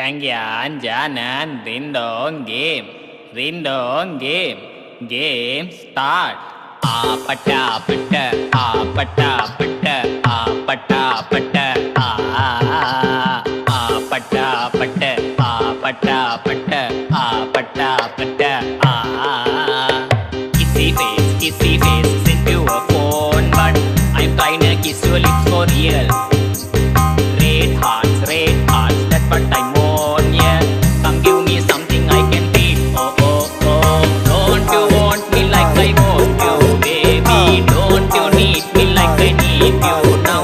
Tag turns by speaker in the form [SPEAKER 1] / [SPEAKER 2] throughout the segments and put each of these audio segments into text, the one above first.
[SPEAKER 1] Changyan Janan Rindong Game. Rindong Game. Game start. Apata pata, apata pata, apata pata, apata pata, apata pata, apata pata. Kissy face, send you a phone, but I'm trying to kiss your lips for real. Red hearts, that's what I want, yeah. Come give me something I can feel. Oh, oh, oh. Don't you want me like I want you, baby? Don't you need me like I need you now?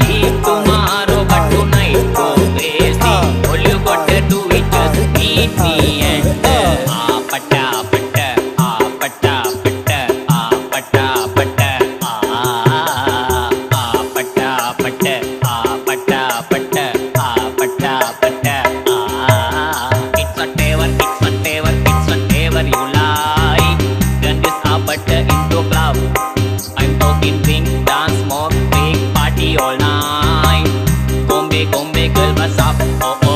[SPEAKER 1] Leave tomorrow, but tonight go crazy. All you gotta do is just meet me and apata pata, apata pata, apata pata, apata pata, apata pata, apata pata. It's whatever you like. Turn this apata into club. I'm talking drink, dance, smoke, break, party all night. Combe, girl, what's up? Oh, oh.